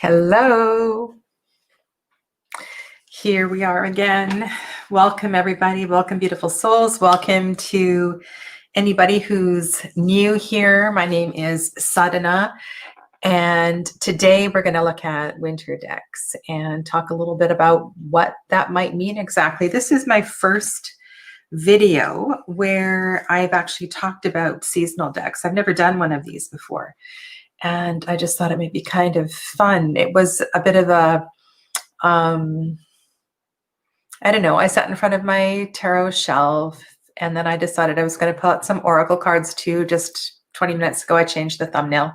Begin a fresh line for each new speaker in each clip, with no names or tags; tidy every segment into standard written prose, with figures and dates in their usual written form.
Hello. Here we are again. Welcome, everybody. Welcome, beautiful souls. Welcome to anybody who's new here. My name is Sadhana, and today we're going to look at winter decks and talk a little bit about what that might mean exactly. This is my first video where I've actually talked about seasonal decks. I've never done one of these before, and I just thought it might be kind of fun. It was a bit of a I don't know, I sat in front of my tarot shelf and then I decided I was going to pull out some oracle cards too. Just 20 minutes ago, I changed the thumbnail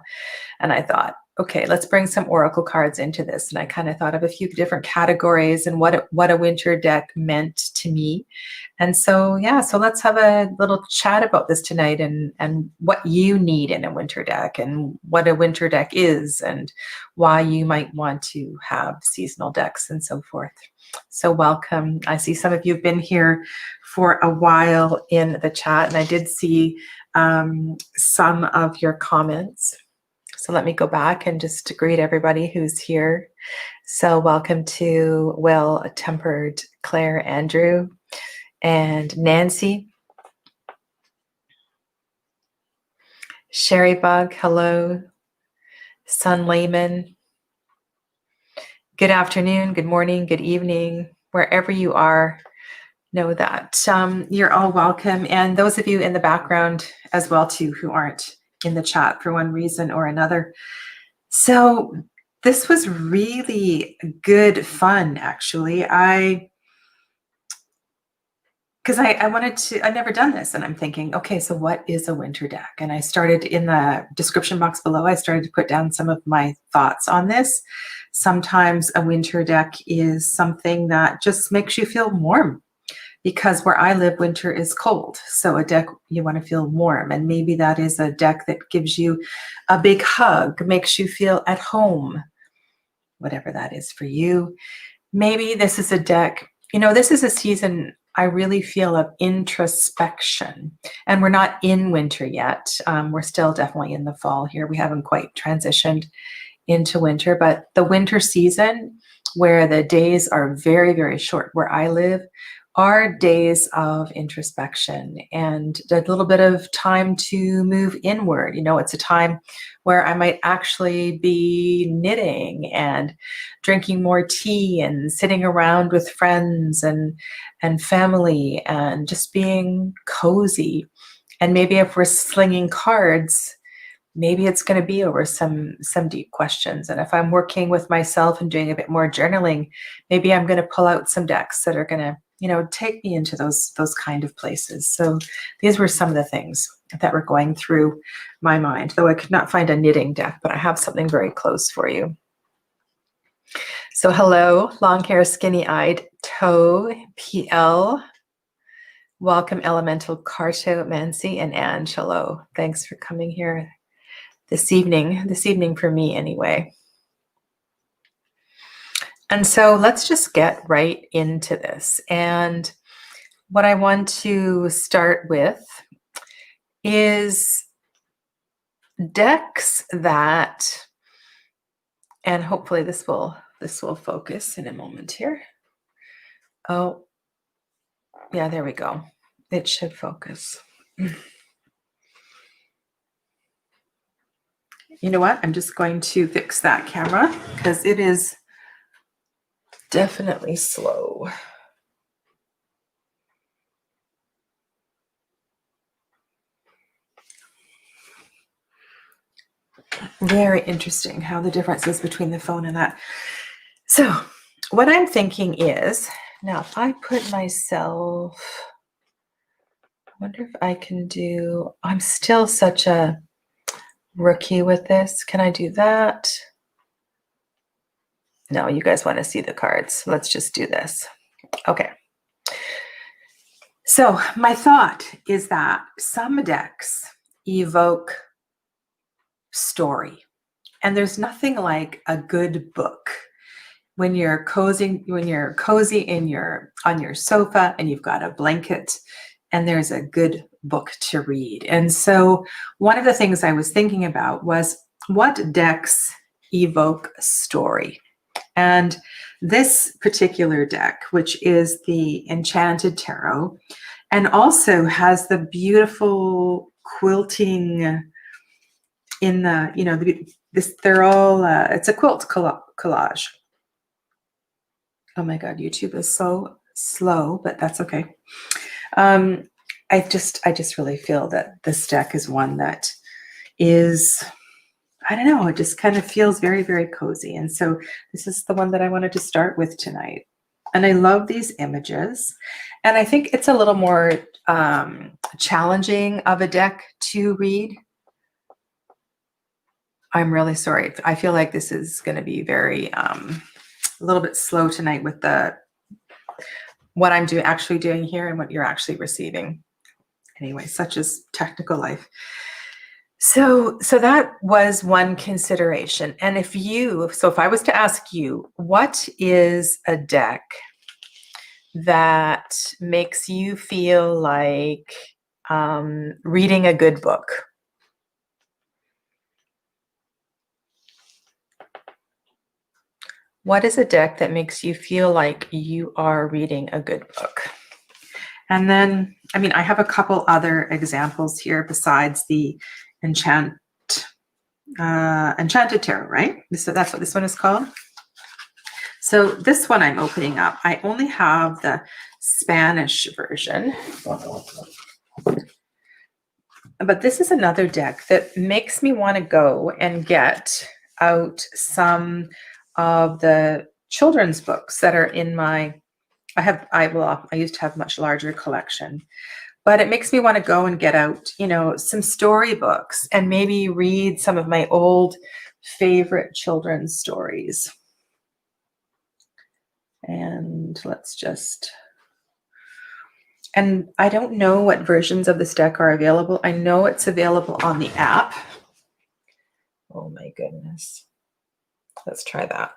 and I thought, okay, let's bring some oracle cards into this. And I kind of thought of a few different categories and what a winter deck meant to me. And so, yeah, so let's have a little chat about this tonight and what you need in a winter deck and what a winter deck is and why you might want to have seasonal decks and so forth. So welcome. I see some of you have been here for a while in the chat, and I did see some of your comments. So let me go back and just greet everybody who's here. So welcome to Well-Tempered Claire, Andrew, and Nancy. Sherry Bug, hello. Sun Layman. Good afternoon, good morning, good evening, wherever you are. Know that you're all welcome. And those of you in the background as well too who aren't in the chat for one reason or another. So this was really good fun, actually. I've never done this, and I'm thinking, okay, so what is a winter deck? And I started in the description box below, I started to put down some of my thoughts on this. Sometimes a winter deck is something that just makes you feel warm, because where I live, winter is cold. So a deck, you want to feel warm. And maybe that is a deck that gives you a big hug, makes you feel at home, whatever that is for you. Maybe this is a deck, this is a season I really feel of introspection. And we're not in winter yet. We're still definitely in the fall here. We haven't quite transitioned into winter, but the winter season where the days are very, very short where I live are days of introspection and a little bit of time to move inward. It's a time where I might actually be knitting and drinking more tea and sitting around with friends and family and just being cozy. And maybe if we're slinging cards, maybe it's going to be over some deep questions. And if I'm working with myself and doing a bit more journaling, maybe I'm going to pull out some decks that are going to take me into those kind of places. So these were some of the things that were going through my mind, though I could not find a knitting deck, but I have something very close for you. So hello, long hair, skinny eyed toe, PL. Welcome, Elemental Carto, Mancy, and Angelo. Thanks for coming here this evening for me anyway. And so let's just get right into this. And what I want to start with is decks that, and hopefully this will focus in a moment here. Oh, yeah, there we go. It should focus. You know what? I'm just going to fix that camera because it is definitely slow. Very interesting how the difference is between the phone and that. So what I'm thinking is, now if I put myself, I wonder if I can do, I'm still such a rookie with this. Can I do that? No, you guys want to see the cards. Let's just do this. Okay. So my thought is that some decks evoke story, and there's nothing like a good book when you're cozy on your sofa and you've got a blanket and there's a good book to read. And so one of the things I was thinking about was what decks evoke story. And this particular deck, which is the Enchanted Tarot, and also has the beautiful quilting in the, they're all, it's a quilt collage. Oh my God, YouTube is so slow, but that's okay. I just really feel that this deck is one that is, I don't know, it just kind of feels very, very cozy. And so this is the one that I wanted to start with tonight. And I love these images. And I think it's a little more challenging of a deck to read. I'm really sorry. I feel like this is going to be very, a little bit slow tonight with what I'm actually doing here and what you're actually receiving. Anyway, such is technical life. So that was one consideration. And if I was to ask you, what is a deck that makes you feel like reading a good book? What is a deck that makes you feel like you are reading a good book? And then, I mean, I have a couple other examples here besides the Enchanted Tarot, right? That's what this one is called. So this one I'm opening up. I only have the Spanish version. But this is another deck that makes me want to go and get out some of the children's books that are in my, I used to have a much larger collection, but it makes me want to go and get out, some storybooks and maybe read some of my old favorite children's stories. And and I don't know what versions of this deck are available. I know it's available on the app. Oh my goodness. Let's try that.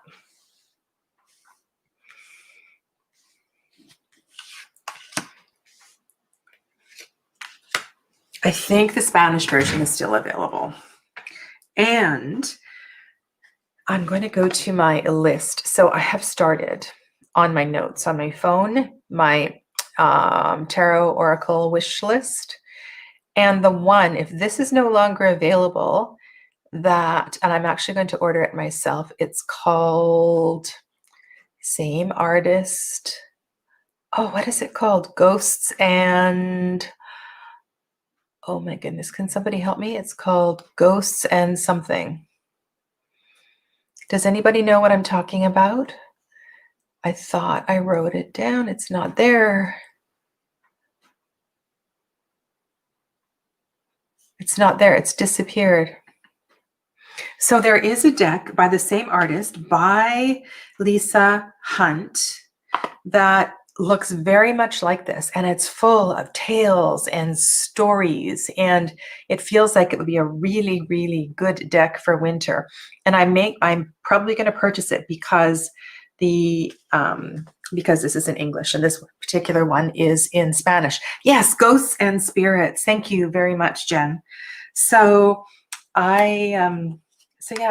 I think the Spanish version is still available. And I'm going to go to my list. So I have started on my notes on my phone, my tarot oracle wish list. And the one, if this is no longer available, and I'm actually going to order it myself. It's called, same artist. Oh, what is it called? Ghosts and, oh my goodness, can somebody help me? It's called Ghosts and something. Does anybody know what I'm talking about? I thought I wrote it down. It's not there. It's not there. It's disappeared. So there is a deck by the same artist, by Lisa Hunt, that looks very much like this, and it's full of tales and stories, and it feels like it would be a really, really good deck for winter. And I'm probably going to purchase it because because this is in English and this particular one is in Spanish. Yes, Ghosts and Spirits. Thank you very much, Jen. So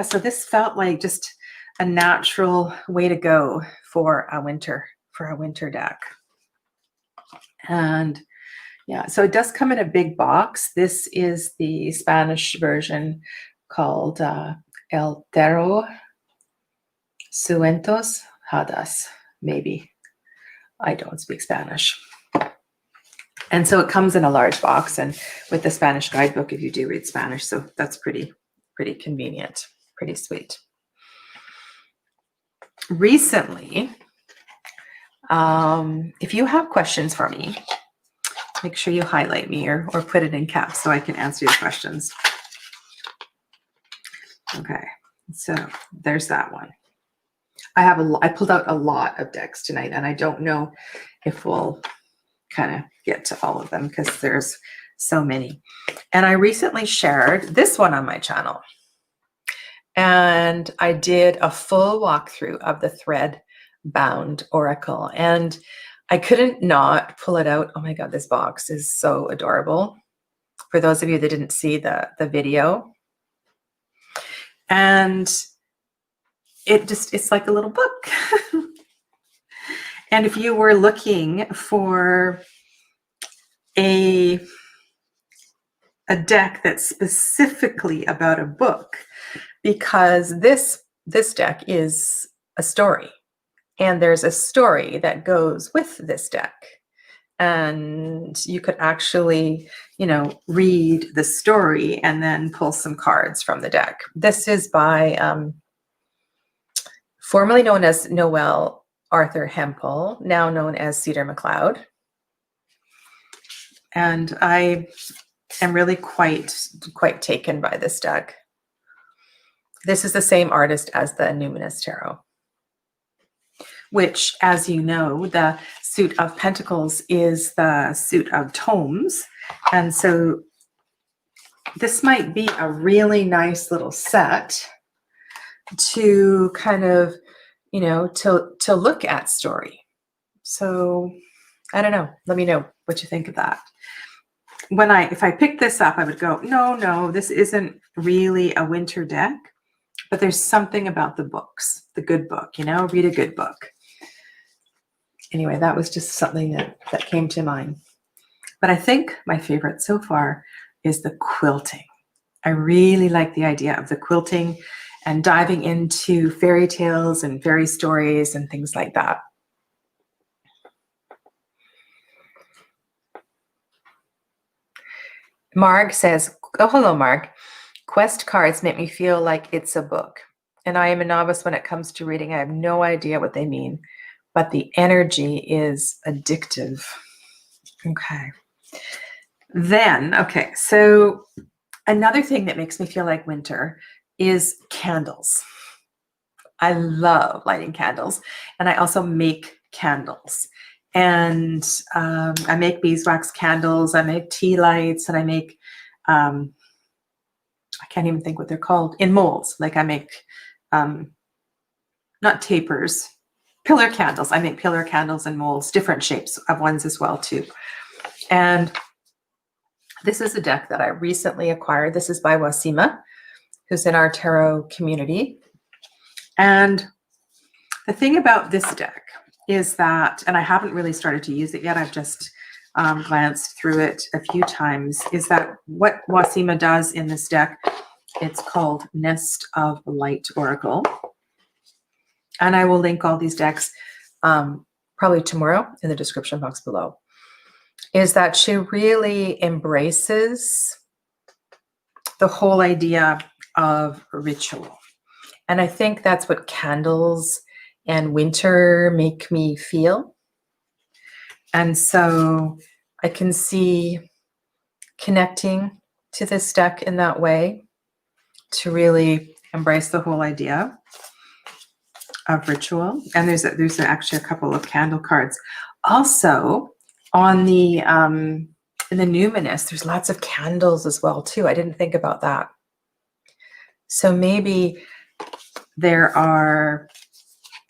so this felt like just a natural way to go for a winter deck. And yeah, so it does come in a big box. This is the Spanish version called El Tarot Cientos Hadas, maybe. I don't speak Spanish. And so it comes in a large box and with the Spanish guidebook if you do read Spanish. So that's pretty convenient, pretty sweet. Recently, if you have questions for me, make sure you highlight me or put it in caps so I can answer your questions. Okay, so there's that one. I pulled out a lot of decks tonight, and I don't know if we'll kind of get to all of them because there's so many. And I recently shared this one on my channel. And I did a full walkthrough of the thread bound oracle, and I couldn't not pull it out. Oh my God, this box is so adorable. For those of you that didn't see the video. And it's like a little book. And if you were looking for a deck that's specifically about a book, because this deck is a story, and there's a story that goes with this deck, and you could actually, read the story and then pull some cards from the deck. This is by formerly known as Noel Arthur Hempel, now known as Cedar McLeod. And I am really quite taken by this deck. This is the same artist as the Numinous Tarot, which, as you know, the suit of Pentacles is the suit of tomes. And so this might be a really nice little set to kind of, to look at story. So I don't know. Let me know what you think of that. If I picked this up, I would go, no, this isn't really a winter deck, but there's something about the books, the good book, read a good book. Anyway, that was just something that came to mind. But I think my favorite so far is the quilting. I really like the idea of the quilting and diving into fairy tales and fairy stories and things like that. Marg says, oh, hello, Marg. Quest cards make me feel like it's a book. And I am a novice when it comes to reading. I have no idea what they mean, but the energy is addictive. Okay. So another thing that makes me feel like winter is candles. I love lighting candles, and I also make candles. And I make beeswax candles, I make tea lights, and I make, I can't even think what they're called, in molds. Like I make, not tapers, pillar candles. I make pillar candles in molds, different shapes of ones as well too. And this is a deck that I recently acquired. This is by Wasima, who's in our tarot community. And the thing about this deck is that, and I haven't really started to use it yet, I've just glanced through it a few times, is that what Wasima does in this deck, it's called Nest of Light Oracle. And I will link all these decks probably tomorrow in the description box below, is that she really embraces the whole idea of ritual. And I think that's what candles and winter make me feel. And so I can see connecting to this deck in that way, to really embrace the whole idea of ritual. And there's actually a couple of candle cards. Also, on the in the Numinous, there's lots of candles as well too. I didn't think about that. So maybe there are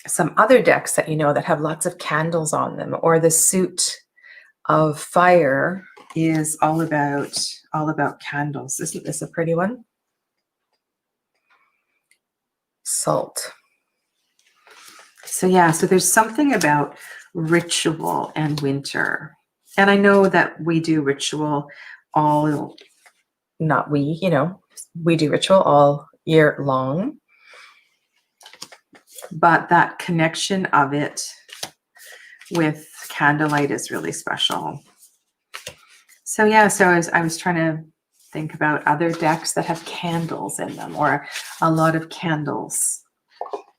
some other decks that that have lots of candles on them, or the suit of fire is all about candles. Isn't this a pretty one? Salt. So yeah, so there's something about ritual and winter. And I know that we do ritual we do ritual all year long. But that connection of it with candlelight is really special. So yeah, so I was trying to think about other decks that have candles in them, or a lot of candles.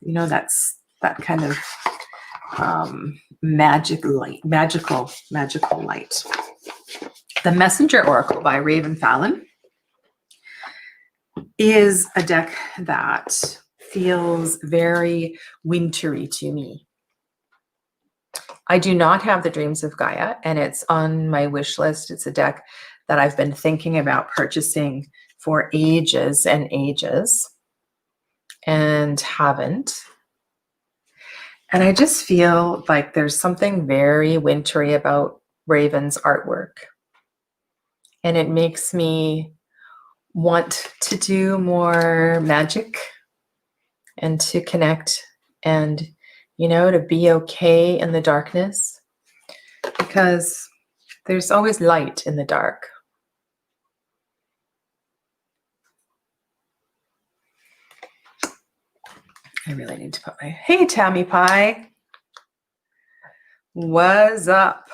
That's that kind of magical light. The Messenger Oracle by Raven Fallon is a deck that feels very wintry to me. I do not have the Dreams of Gaia, and it's on my wish list. It's a deck that I've been thinking about purchasing for ages and ages and haven't. And I just feel like there's something very wintry about Raven's artwork. And it makes me want to do more magic and to connect and, you know, to be okay in the darkness, because there's always light in the dark. I really need to put my, hey, Tammy Pie. What's up?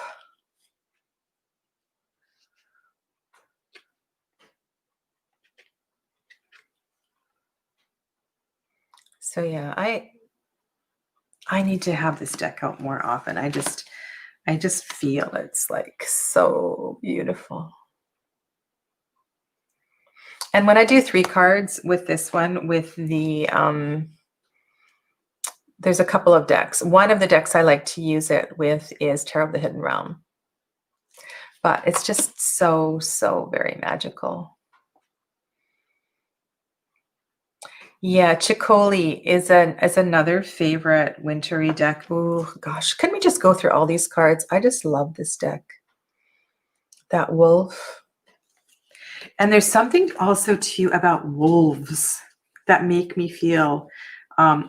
So yeah, I need to have this deck out more often. I just feel it's like so beautiful. And when I do 3 cards with this one, with the there's a couple of decks. One of the decks I like to use it with is Tarot of the Hidden Realm. But it's just so, so very magical. Yeah, Chicoli is another favorite wintry deck. Oh gosh, can we just go through all these cards? I just love this deck. That wolf. And there's something also too about wolves that make me feel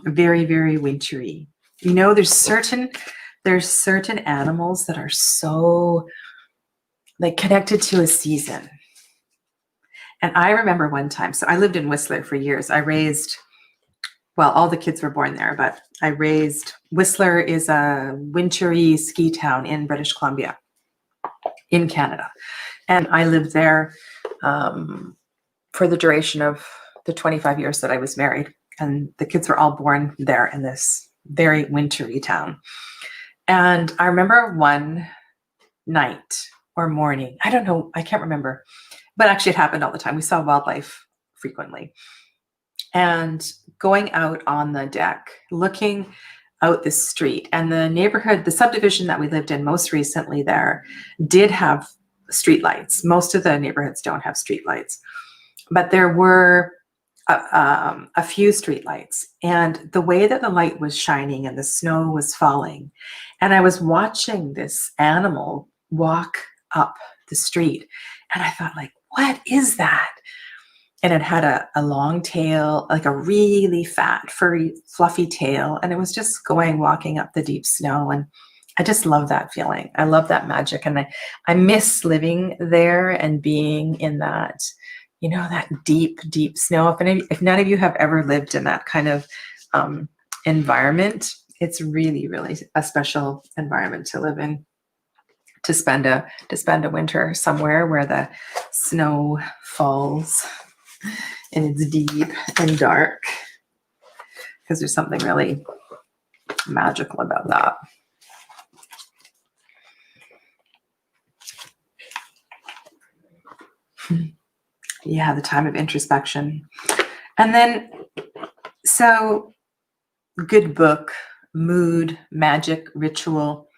very, very wintry. You know, there's certain animals that are so like connected to a season. And I remember one time, so I lived in Whistler for years. I raised, well, all the kids were born there, but I raised, Whistler is a wintry ski town in British Columbia, in Canada. And I lived there for the duration of the 25 years that I was married. And the kids were all born there in this very wintry town. And I remember one night or morning, I don't know, I can't remember, but actually it happened all the time. We saw wildlife frequently. And going out on the deck, looking out the street, and the neighborhood, the subdivision that we lived in most recently there did have streetlights. Most of the neighborhoods don't have streetlights, but there were a few streetlights. And the way that the light was shining and the snow was falling, and I was watching this animal walk up the street, and I thought, like, what is that? And it had a long tail, like a really fat, furry, fluffy tail. And it was just walking up the deep snow. And I just love that feeling. I love that magic. And I miss living there and being in that, you know, that deep, deep snow. If none of you have ever lived in that kind of environment, it's really, really a special environment to live in. To spend a winter somewhere where the snow falls and it's deep and dark, because there's something really magical about that. Yeah, the time of introspection. And then, so good book, mood, magic, ritual.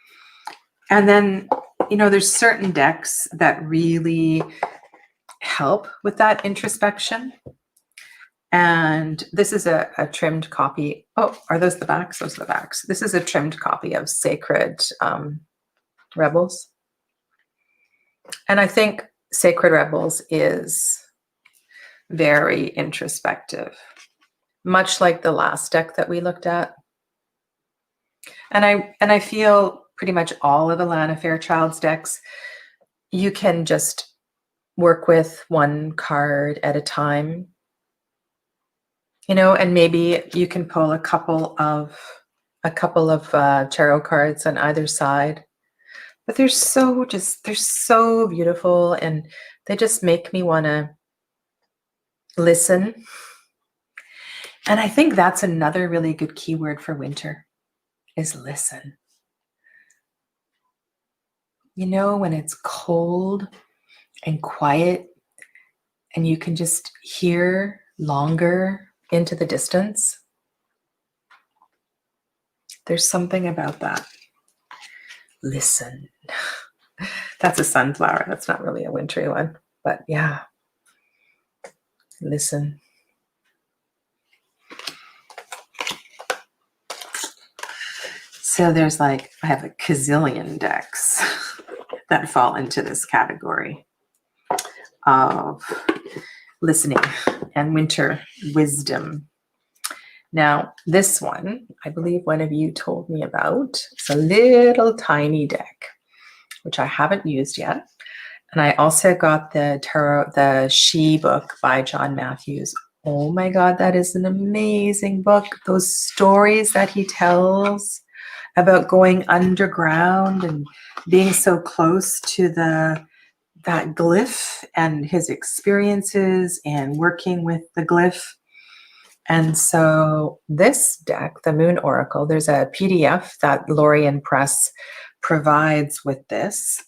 And then, you know, there's certain decks that really help with that introspection. And this is a trimmed copy. Oh, are those the backs? Those are the backs. This is a trimmed copy of Sacred Rebels. And I think Sacred Rebels is very introspective, much like the last deck that we looked at. And I feel pretty much all of Alana Fairchild's decks, you can just work with one card at a time, you know, and maybe you can pull a couple of tarot cards on either side. But they're so beautiful, and they just make me want to listen. And I think that's another really good keyword for winter, is listen. You know, when it's cold and quiet and you can just hear longer into the distance, there's something about that. Listen. That's a sunflower. That's not really a wintry one, but yeah. Listen. So there's like, I have a gazillion decks that fall into this category of listening and winter wisdom. Now, this one, I believe one of you told me about. It's a little tiny deck, which I haven't used yet. And I also got the tarot, the She book by John Matthews. Oh my God, that is an amazing book. Those stories that he tells about going underground and being so close to that glyph and his experiences and working with the glyph. And so this deck, the Moon Oracle, there's a PDF that Lorien Press provides with this.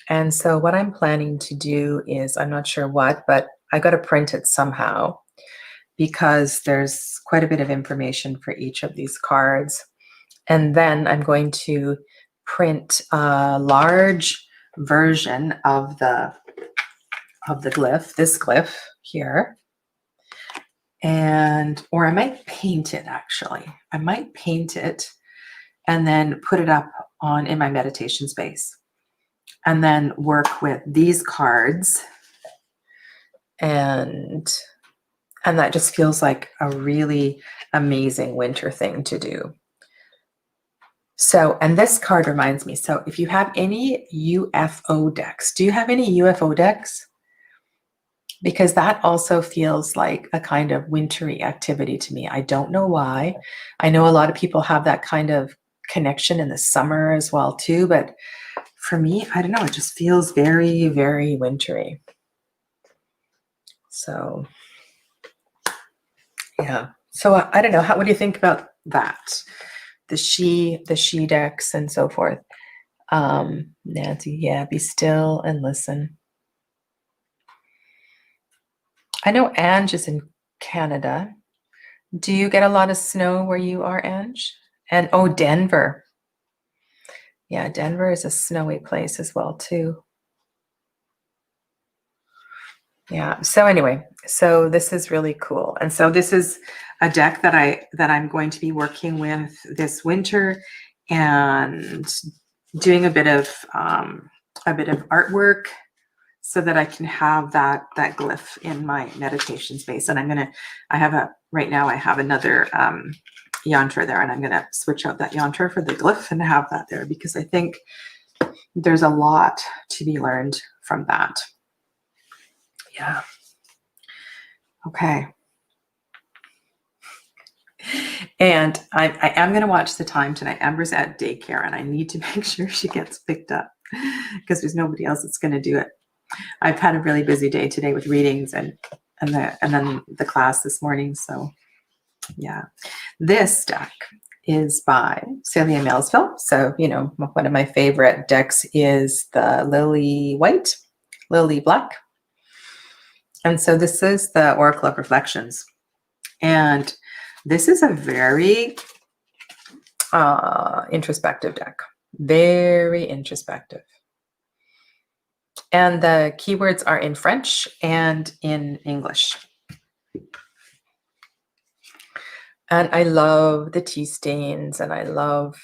And so what I'm planning to do is, I'm not sure what, but I got to print it somehow because there's quite a bit of information for each of these cards. And then I'm going to print a large version of the glyph, this glyph here. And, or I might paint it actually. I might paint it and then put it up in my meditation space. And then work with these cards. And that just feels like a really amazing winter thing to do. So, and this card reminds me, so if you have any UFO decks, do you have any UFO decks? Because that also feels like a kind of wintry activity to me. I don't know why. I know a lot of people have that kind of connection in the summer as well too, but for me, I don't know, it just feels very, very wintry. So, yeah. So I don't know. What do you think about that? The she decks and so forth. Nancy, yeah, be still and listen. I know Ange is in Canada. Do you get a lot of snow where you are, Ange? And oh, Denver. Yeah, Denver is a snowy place as well too. Yeah. So anyway, so this is really cool. And so this is a deck that I'm going to be working with this winter and doing a bit of artwork so that I can have that glyph in my meditation space. And right now I have another yantra there, and I'm going to switch out that yantra for the glyph and have that there because I think there's a lot to be learned from that. Yeah. Okay. And I am going to watch the time tonight. Amber's at daycare and I need to make sure she gets picked up because there's nobody else that's going to do it. I've had a really busy day today with readings and then the class this morning. So yeah, this deck is by Celia Milesville. So, you know, one of my favorite decks is the Lily Black. And so this is the Oracle of Reflections. And this is a very introspective deck. Very introspective. And the keywords are in French and in English. And I love the tea stains and I love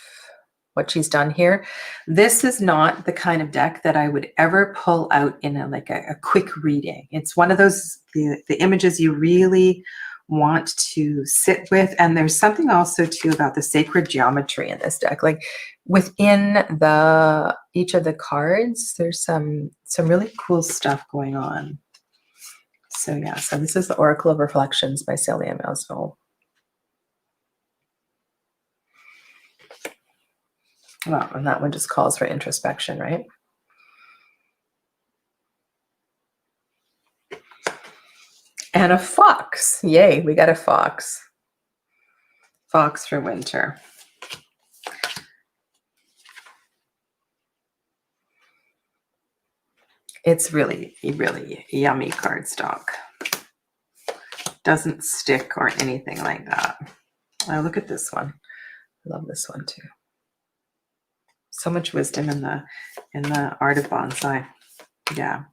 what she's done here. This is not the kind of deck that I would ever pull out in a quick reading. It's one of those, the images you really want to sit with. And there's something also too about the sacred geometry in this deck. Like within each of the cards, there's some really cool stuff going on. So yeah, so this is the Oracle of Reflections by Celia Milesville. Well, and that one just calls for introspection, right? And a fox. Yay, we got a fox. Fox for winter. It's really, really yummy cardstock. Doesn't stick or anything like that. Oh, look at this one. I love this one too. So much wisdom in the art of bonsai. Yeah.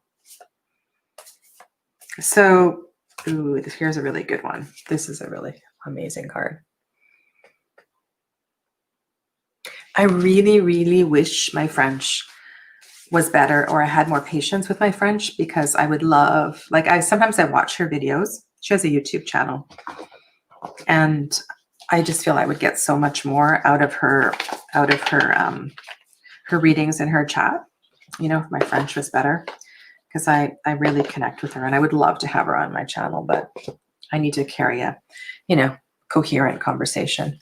So, ooh, here's a really good one. This is a really amazing card. I really, really wish my French was better, or I had more patience with my French, because I would love, like, sometimes I watch her videos. She has a YouTube channel. And I just feel I would get so much more out of her her readings and her chat, you know, if my French was better, because I really connect with her, and I would love to have her on my channel, but I need to carry a, you know, coherent conversation,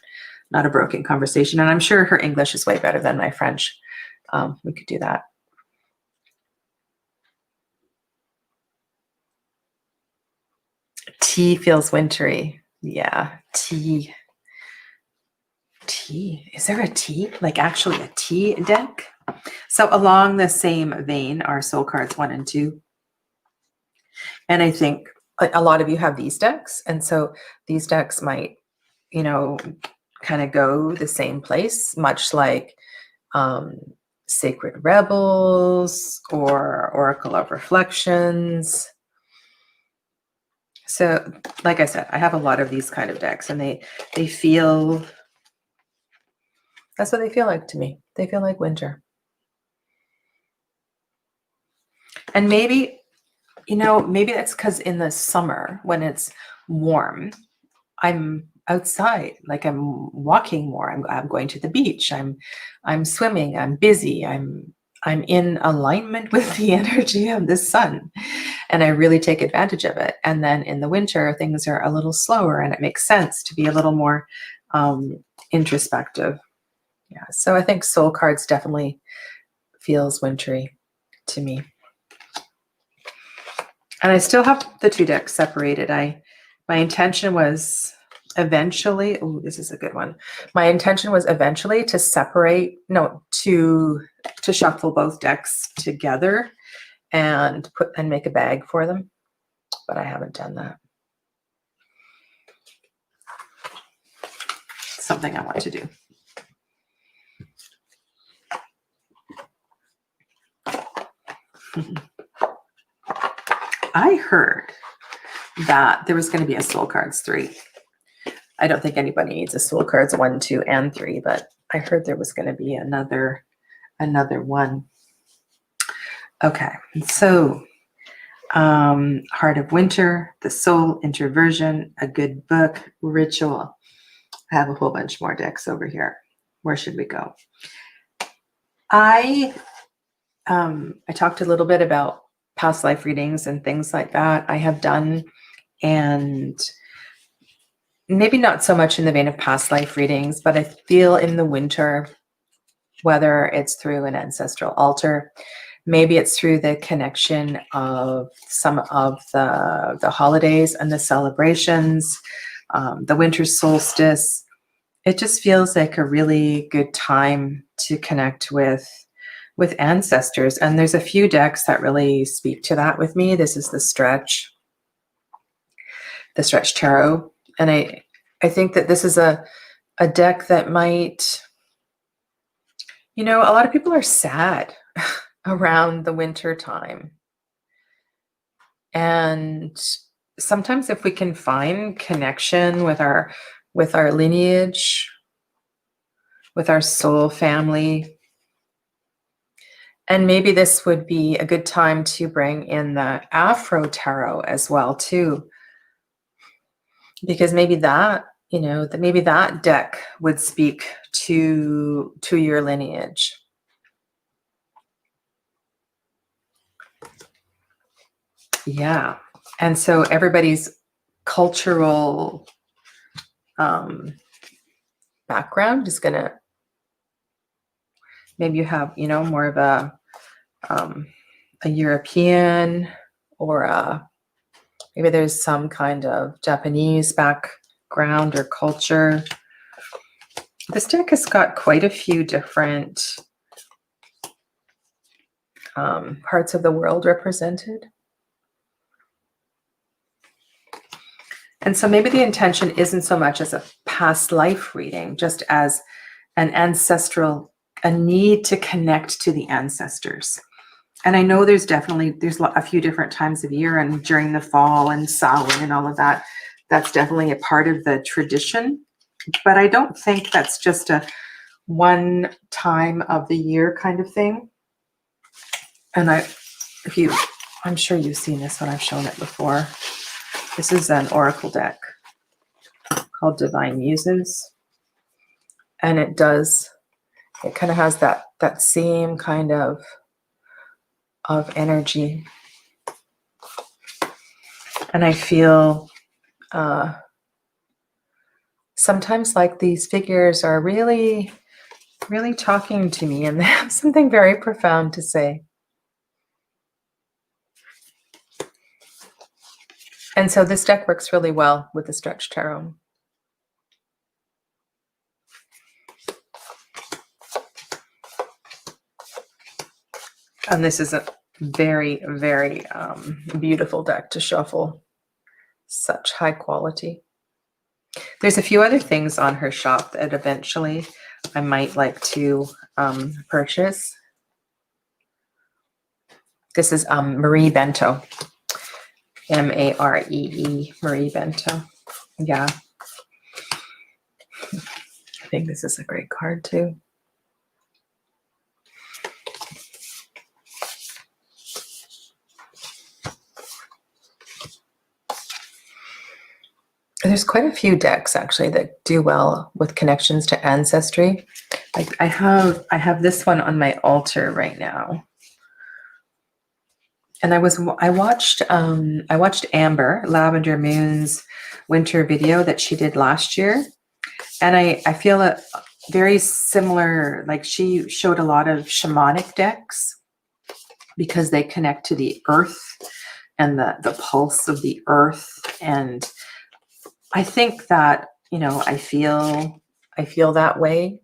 not a broken conversation. And I'm sure her English is way better than my French. We could do that. Tea feels wintry. Yeah, tea. Tea. Is there a tea? Like actually a tea deck? So along the same vein are soul cards 1 and 2. And I think a lot of you have these decks. And so these decks might, you know, kind of go the same place, much like Sacred Rebels or Oracle of Reflections. So like I said, I have a lot of these kind of decks, and they feel, that's what they feel like to me. They feel like winter. And maybe, you know, maybe that's because in the summer when it's warm, I'm outside, like I'm walking more. I'm going to the beach. I'm swimming. I'm busy. I'm in alignment with the energy of the sun, and I really take advantage of it. And then in the winter, things are a little slower, and it makes sense to be a little more introspective. Yeah. So I think soul cards definitely feels wintry to me. And I still have the 2 decks separated. My intention was eventually, oh, this is a good one. My intention was eventually to separate, no, to shuffle both decks together and make a bag for them, but I haven't done that. Something I want to do. I heard that there was going to be a Soul Cards 3. I don't think anybody needs a Soul Cards 1, 2, and 3, but I heard there was going to be another one. Okay, so Heart of Winter, The Soul, Introversion, A Good Book, Ritual. I have a whole bunch more decks over here. Where should we go? I talked a little bit about past life readings and things like that I have done, and maybe not so much in the vein of past life readings, but I feel in the winter, whether it's through an ancestral altar, maybe it's through the connection of some of the holidays and the celebrations, the winter solstice. It just feels like a really good time to connect with ancestors. And there's a few decks that really speak to that with me. This is the Stretch Tarot. And I think that this is a deck that might, you know, a lot of people are sad around the winter time. And sometimes if we can find connection with our lineage, with our soul family, and maybe this would be a good time to bring in the Afro Tarot as well too, because maybe that, you know, that maybe that deck would speak to your lineage. Yeah. And so everybody's cultural background is gonna, maybe you have, you know, more of a European, or maybe there's some kind of Japanese background or culture. This deck has got quite a few different parts of the world represented. And so maybe the intention isn't so much as a past life reading, just as an ancestral, a need to connect to the ancestors. And I know there's a few different times of year, and during the fall and Samhain and all of that, that's definitely a part of the tradition. But I don't think that's just a one time of the year kind of thing. And I'm sure you've seen this when I've shown it before. This is an oracle deck called Divine Muses. And it kind of has that same kind of energy. And I feel sometimes like these figures are really, really talking to me, and they have something very profound to say. And so this deck works really well with the Stretch Tarot. And this is a very, very beautiful deck to shuffle. Such high quality. There's a few other things on her shop that eventually I might like to purchase. This is Marie Bento. M-A-R-E-E, Marie Bento. Yeah. I think this is a great card too. There's quite a few decks actually that do well with connections to ancestry. Like I have this one on my altar right now. And I watched Amber Lavender Moon's winter video that she did last year. And I feel a very similar, like she showed a lot of shamanic decks because they connect to the earth and the pulse of the earth. And I think that, you know, I feel that way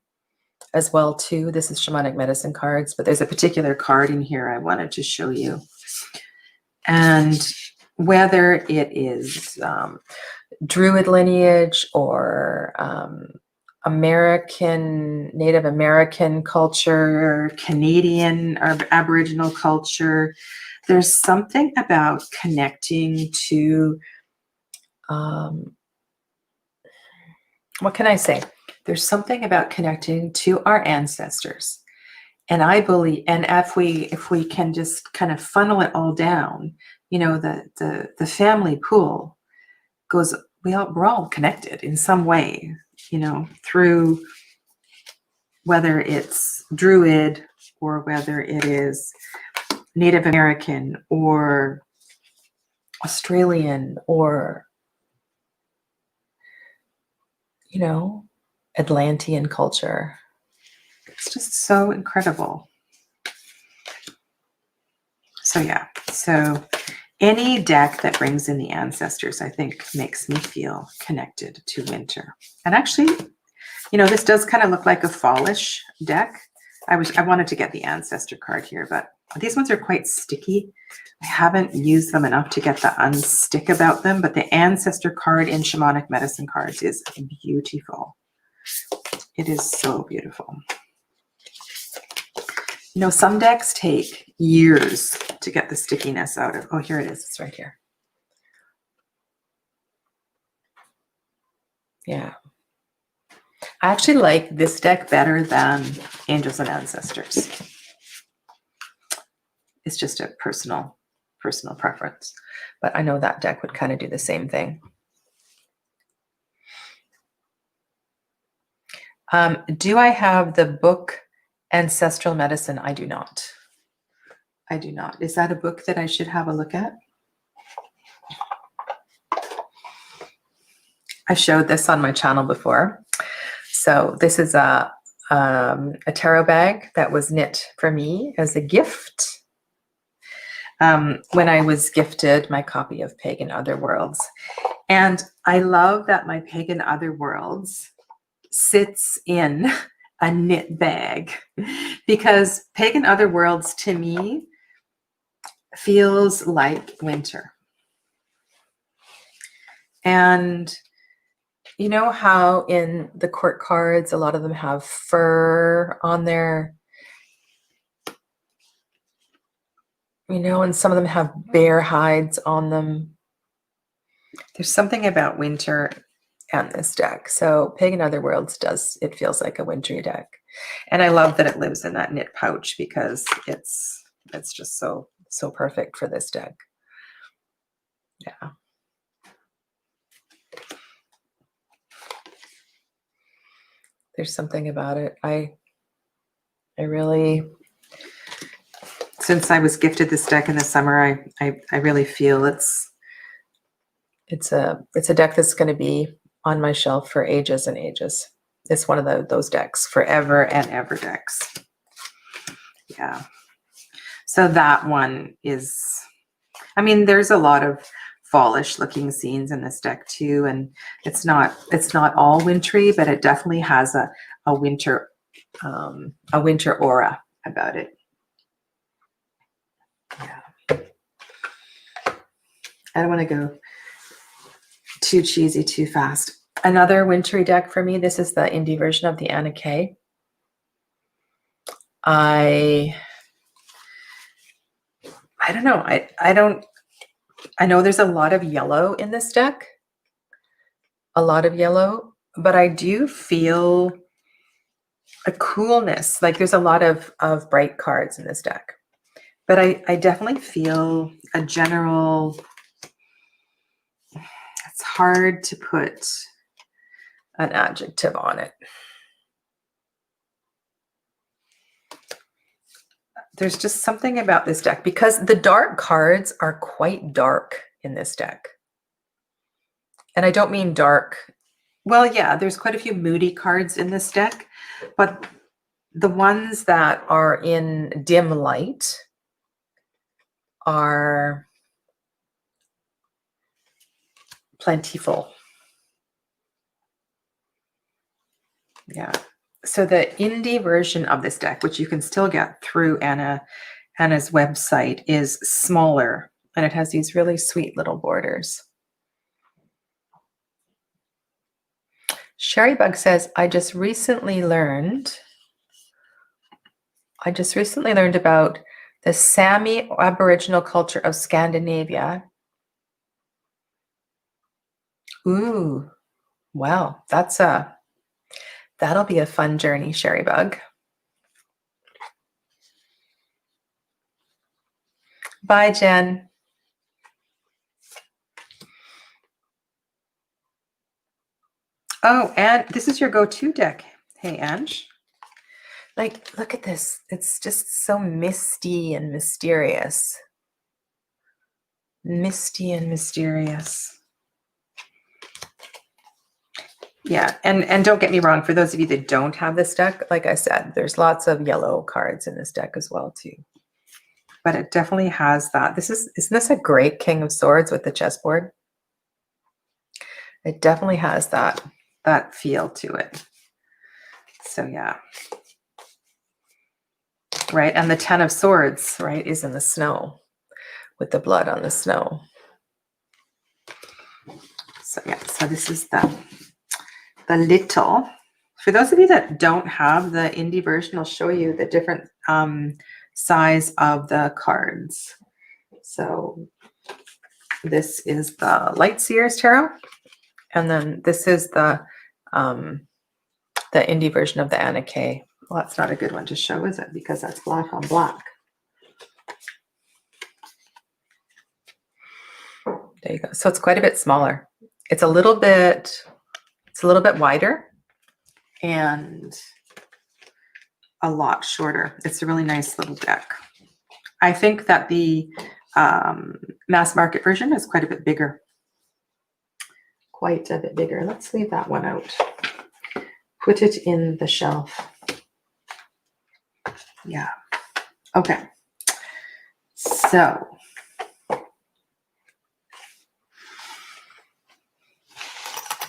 as well too. This is shamanic medicine cards, but there's a particular card in here I wanted to show you. And whether it is Druid lineage or Native American culture, Canadian or Aboriginal culture, there's something about connecting to, what can I say? There's something about connecting to our ancestors. And I believe, and if we can just kind of funnel it all down, you know, the family pool goes, we're all connected in some way, you know, through whether it's Druid or whether it is Native American or Australian or, you know, Atlantean culture. It's just so incredible. So yeah, so any deck that brings in the ancestors, I think, makes me feel connected to winter. And actually, you know, this does kind of look like a fallish deck. I wanted to get the ancestor card here, but these ones are quite sticky. I haven't used them enough to get the unstick about them, but the ancestor card in shamanic medicine cards is beautiful. It is so beautiful. You know, some decks take years to get the stickiness out of. Oh, here it is. It's right here. Yeah. I actually like this deck better than Angels and Ancestors. It's just a personal preference. But I know that deck would kind of do the same thing. Do I have the book Ancestral Medicine? I do not. I do not. Is that a book that I should have a look at? I showed this on my channel before. So this is a tarot bag that was knit for me as a gift when I was gifted my copy of Pagan Otherworlds. And I love that my Pagan Otherworlds sits in a knit bag because Pagan Otherworlds to me feels like winter. And you know how in the court cards, a lot of them have fur on there, you know, and some of them have bear hides on them. There's something about winter and this deck. So Pagan Otherworlds it feels like a wintry deck. And I love that it lives in that knit pouch because it's just so perfect for this deck. Yeah. There's something about it. I really, since I was gifted this deck in the summer, I really feel it's a deck that's going to be on my shelf for ages and ages. It's one of those decks, forever and ever decks. Yeah. So that one is, I mean, there's a lot of fallish looking scenes in this deck too, and it's not all wintry, but it definitely has a winter aura about it. Yeah. I don't want to go too cheesy too fast. Another wintry deck for me, this is the indie version of the Anna Kay. I don't know. I know there's a lot of yellow in this deck. A lot of yellow, but I do feel a coolness. Like there's a lot of bright cards in this deck. But I definitely feel a general, it's hard to put an adjective on it. There's just something about this deck because the dark cards are quite dark in this deck. And I don't mean dark. Well, yeah, there's quite a few Moody cards in this deck, but the ones that are in dim light are plentiful. Yeah. So the indie version of this deck, which you can still get through Anna's website, is smaller and it has these really sweet little borders. Sherrybug says, I just recently learned about the Sami Aboriginal culture of Scandinavia. Ooh, well, that'll be a fun journey, Sherrybug. Bye, Jen. Oh, and this is your go-to deck. Hey, Ange. Like, look at this. It's just so misty and mysterious. Misty and mysterious. Yeah, and don't get me wrong, for those of you that don't have this deck, like I said, there's lots of yellow cards in this deck as well, too. But it definitely has that. Isn't this a great King of Swords with the chessboard? It definitely has that feel to it. So yeah. Right, and the 10 of Swords, right, is in the snow with the blood on the snow. So yeah, so this is the little. For those of you that don't have the indie version, I'll show you the different size of the cards. So this is the Light Seers Tarot, and then this is the indie version of the Anna Kay. Well, that's not a good one to show, is it? Because that's black on black. There you go. So it's quite a bit smaller. It's a little bit wider and a lot shorter. It's a really nice little deck. I think that the mass market version is quite a bit bigger. Quite a bit bigger. Let's leave that one out. Put it in the shelf. Yeah. Okay. So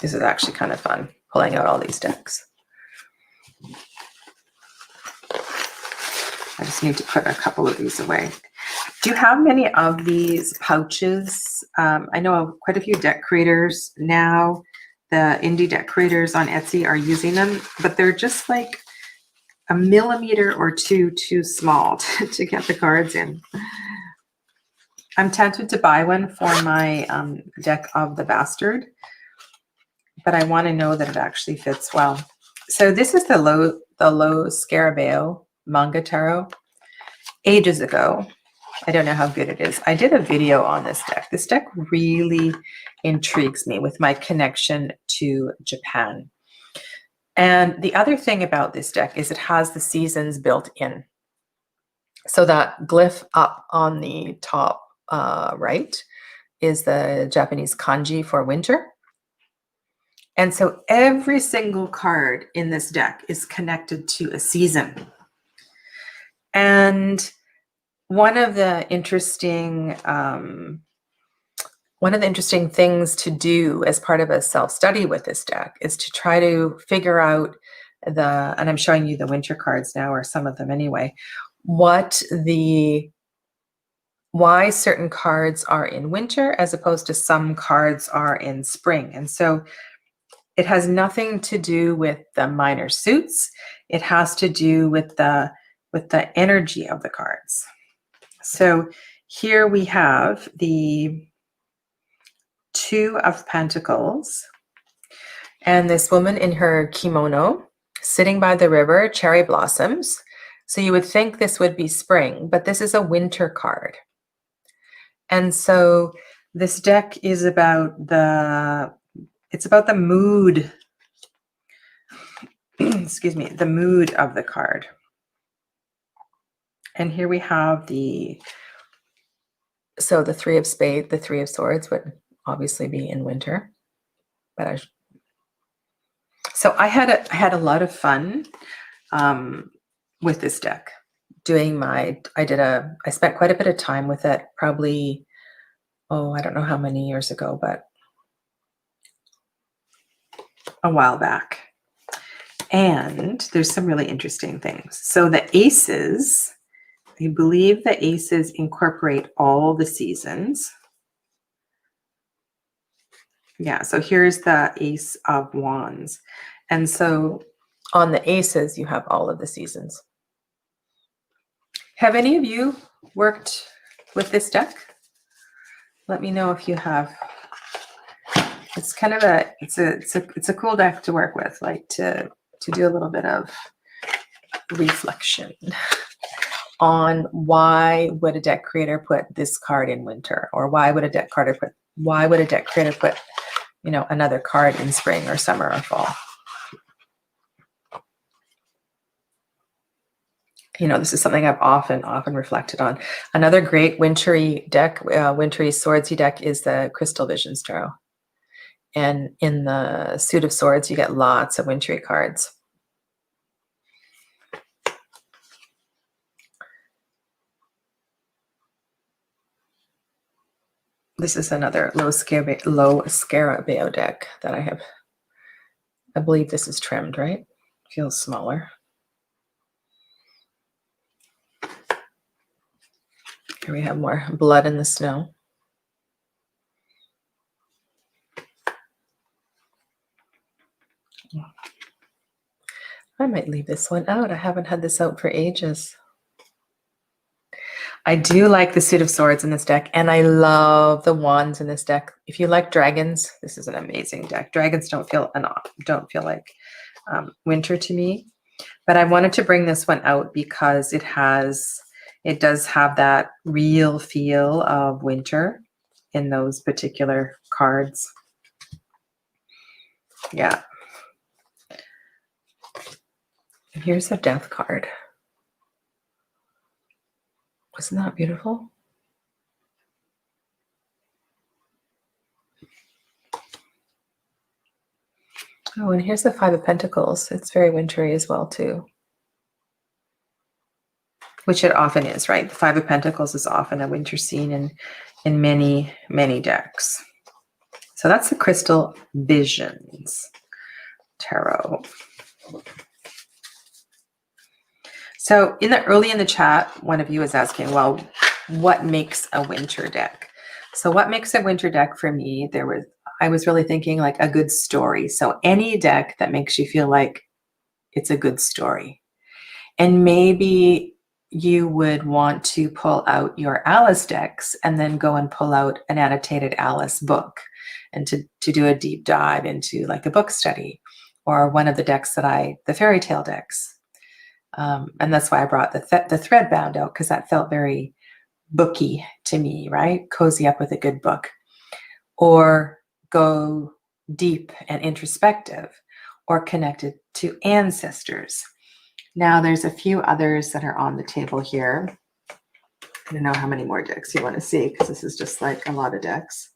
this is actually kind of fun, pulling out all these decks. I just need to put a couple of these away. Do you have many of these pouches? I know quite a few deck creators now. The indie deck creators on Etsy are using them, but they're just like a millimeter or two too small to get the cards in. I'm tempted to buy one for my deck of the Bastard, but I want to know that it actually fits well. So this is the low Scarabeo manga tarot. Ages ago. I don't know how good it is. I did a video on this deck. This deck really intrigues me with my connection to Japan. And the other thing about this deck is it has the seasons built in. So that glyph up on the top right is the Japanese kanji for winter. And so every single card in this deck is connected to a season. And one of the interesting things to do as part of a self-study with this deck is to try to figure out and I'm showing you the winter cards now, or some of them anyway, why certain cards are in winter as opposed to some cards are in spring. And so it has nothing to do with the minor suits. It has to do with the energy of the cards. So here we have the Two of Pentacles and this woman in her kimono sitting by the river, cherry blossoms. So you would think this would be spring, but this is a winter card. And so this deck is about the mood, excuse me, the mood of the card. And here we have the Three of Spades, the Three of Swords would obviously be in winter. But so I had a lot of fun with this deck. I spent quite a bit of time with it, probably, I don't know how many years ago, but a while back. And there's some really interesting things. So the aces, I believe the aces incorporate all the seasons. Yeah, so here's the Ace of Wands. And so on the aces, you have all of the seasons. Have any of you worked with this deck? Let me know if you have. It's kind of it's a cool deck to work with, like to do a little bit of reflection on why would a deck creator put this card in winter, or why would a deck creator put another card in spring or summer or fall. This is something I've often reflected on. Another great wintry deck, wintry swordsy deck, is the Crystal Visions Tarot. And in the Suit of Swords, you get lots of wintry cards. This is another low Scarabeo deck that I have. I believe this is trimmed, right? Feels smaller. Here we have more Blood in the Snow. I might leave this one out. I haven't had this out for ages. I do like the Suit of Swords in this deck, and I love the wands in this deck. If you like dragons, this is an amazing deck. Dragons don't feel like winter to me, but I wanted to bring this one out because it does have that real feel of winter in those particular cards. Yeah. And here's a Death card. Isn't that beautiful? Oh, and here's the Five of Pentacles. It's very wintry as well, too. Which it often is, right? The Five of Pentacles is often a winter scene in many, many decks. So that's the Crystal Visions Tarot. So early in the chat, one of you was asking, well, what makes a winter deck? So what makes a winter deck for me? I was really thinking like a good story. So any deck that makes you feel like it's a good story. And maybe you would want to pull out your Alice decks and then go and pull out an annotated Alice book and to do a deep dive into like a book study, or one of the decks the fairy tale decks. And that's why I brought the Threadbound out, because that felt very booky to me, right? Cozy up with a good book. Or go deep and introspective. or connected to ancestors. Now there's a few others that are on the table here. I don't know how many more decks you want to see, because this is just like a lot of decks.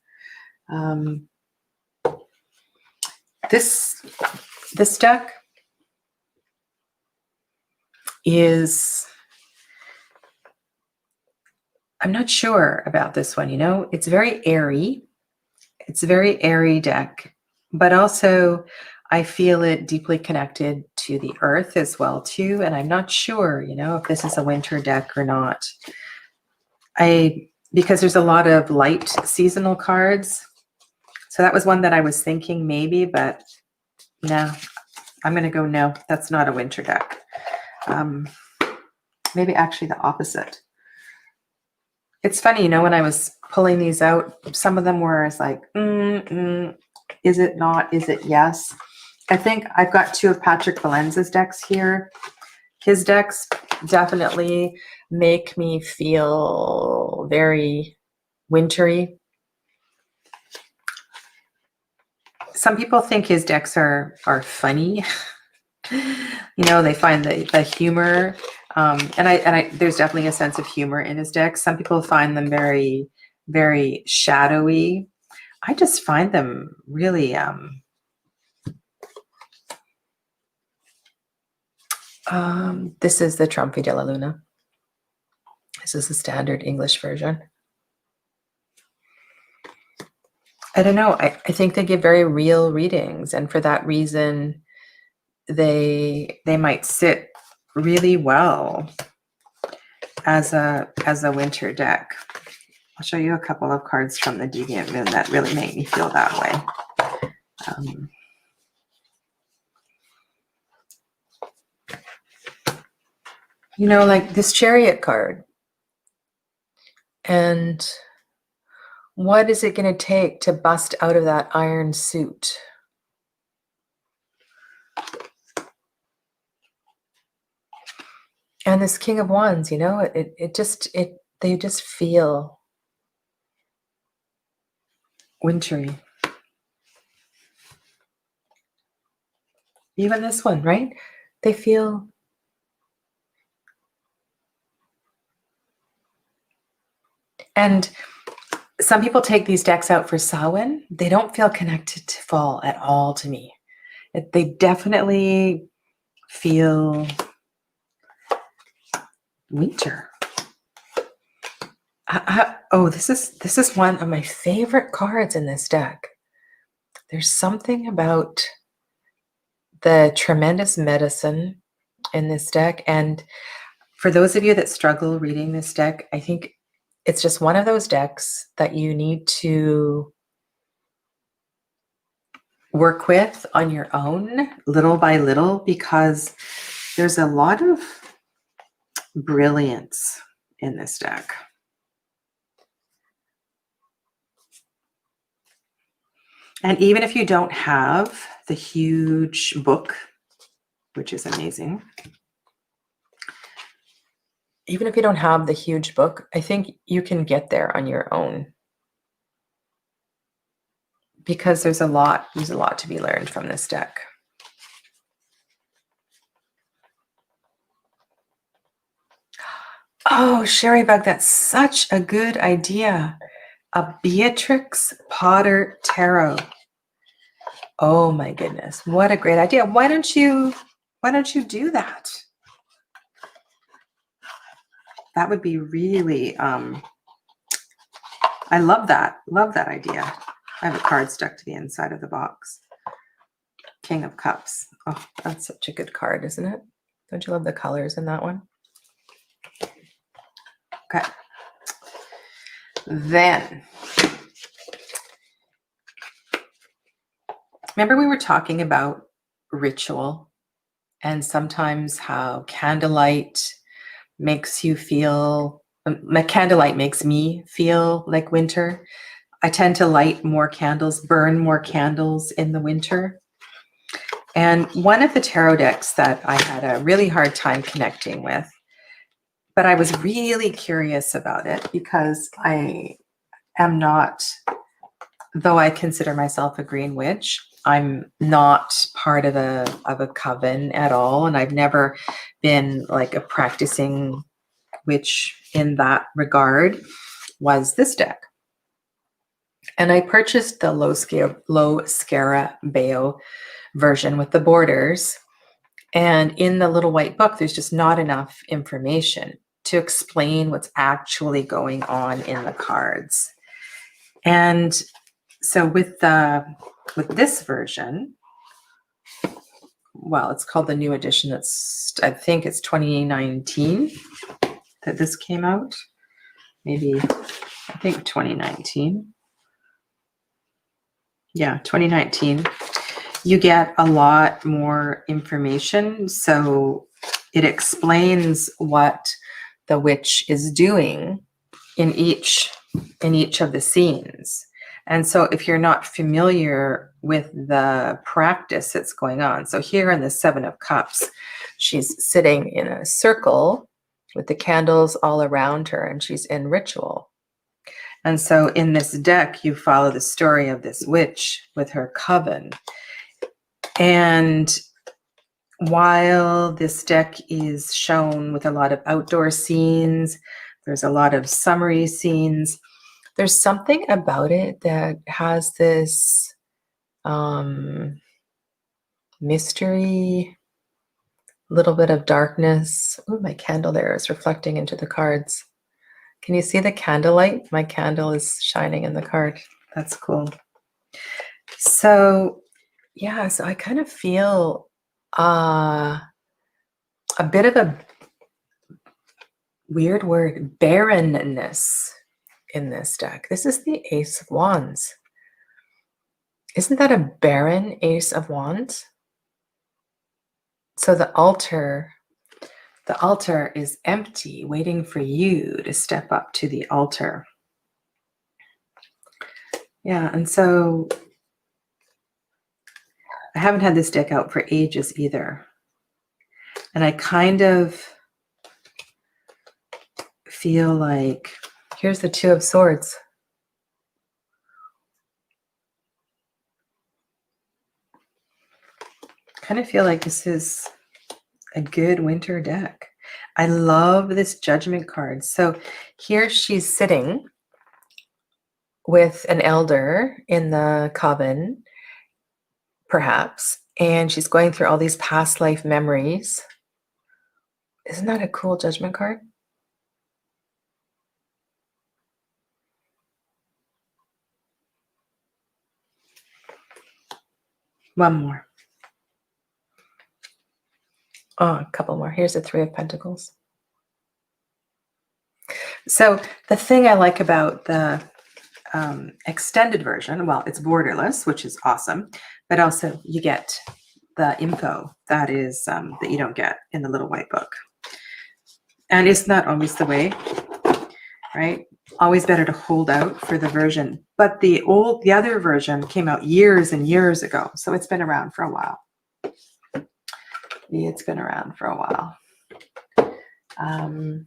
This deck is, I'm not sure about this one, you know, it's very airy. It's a very airy deck, but also I feel it deeply connected to the earth as well too. And I'm not sure, you know, if this is a winter deck or not. Because there's a lot of light seasonal cards. So that was one that I was thinking maybe, but no, I'm going to go no, that's not a winter deck. Maybe actually the opposite. It's funny, you know, when I was pulling these out, some of them were like, is it not? Is it yes? I think I've got two of Patrick Valenza's decks here. His decks definitely make me feel very wintry. Some people think his decks are funny. You know, they find the humor. And I there's definitely a sense of humor in his decks. Some people find them very, very shadowy. I just find them really this is the Trompe de la Luna. This is the standard English version. I don't know. I think they give very real readings, and for that reason, they might sit really well as a winter deck. I'll show you a couple of cards from the Deviant Moon that really make me feel that way. You know, like this Chariot card. And what is it going to take to bust out of that iron suit? And this King of Wands, you know, they just feel wintry. Even this one, right? They feel and some people take these decks out for Samhain. They don't feel connected to fall at all to me. They definitely feel winter. Oh, this is one of my favorite cards in this deck. There's something about the tremendous medicine in this deck. And for those of you that struggle reading this deck, I think it's just one of those decks that you need to work with on your own, little by little, because there's a lot of brilliance in this deck. And even if you don't have the huge book, which is amazing, even if you don't have the huge book, I think you can get there on your own, because there's a lot to be learned from this deck. Oh, Sherry Bug, that's such a good idea. A Beatrix Potter Tarot. Oh my goodness, what a great idea. Why don't you do that? That would be really, I love that idea. I have a card stuck to the inside of the box. King of Cups. Oh, that's such a good card, isn't it? Don't you love the colors in that one? Okay. Then, remember we were talking about ritual and sometimes how candlelight makes you feel, candlelight makes me feel like winter. I tend to light more candles, burn more candles in the winter. And one of the tarot decks that I had a really hard time connecting with, but I was really curious about it because I am not, though I consider myself a green witch, I'm not part of a coven at all, and I've never been like a practicing witch in that regard. Was this deck. And I purchased the low scarabeo version with the borders. And in the little white book, there's just not enough information to explain what's actually going on in the cards. And so with this version, well, it's called the new edition. I think it's 2019 that this came out. Maybe, I think 2019. Yeah, 2019. You get a lot more information. So it explains what the witch is doing in each of the scenes. And so if you're not familiar with the practice that's going on, so here in the Seven of Cups, she's sitting in a circle with the candles all around her, and she's in ritual. And so in this deck, you follow the story of this witch with her coven. And while this deck is shown with a lot of outdoor scenes, there's a lot of summery scenes, there's something about it that has this mystery, little bit of darkness. Oh, my candle there is reflecting into the cards. Can you see the candlelight? My candle is shining in the card. That's cool. So, yeah, so I kind of feel a bit of a weird word, barrenness in this deck. This is the Ace of Wands. Isn't that a barren Ace of Wands? So the altar is empty, waiting for you to step up to the altar. Yeah, and so I haven't had this deck out for ages either. And I kind of feel like, here's the Two of Swords. Kind of feel like this is a good winter deck. I love this Judgment card. So here she's sitting with an elder in the coven, perhaps, and she's going through all these past life memories. Isn't that a cool Judgment card? One more. Oh, a couple more. Here's the Three of Pentacles. So the thing I like about the extended version, well, it's borderless, which is awesome, but also you get the info that is that you don't get in the little white book. And it's not always the way, right? Always better to hold out for the version. But the other version came out years and years ago, so it's been around for a while. It's been around for a while. I'm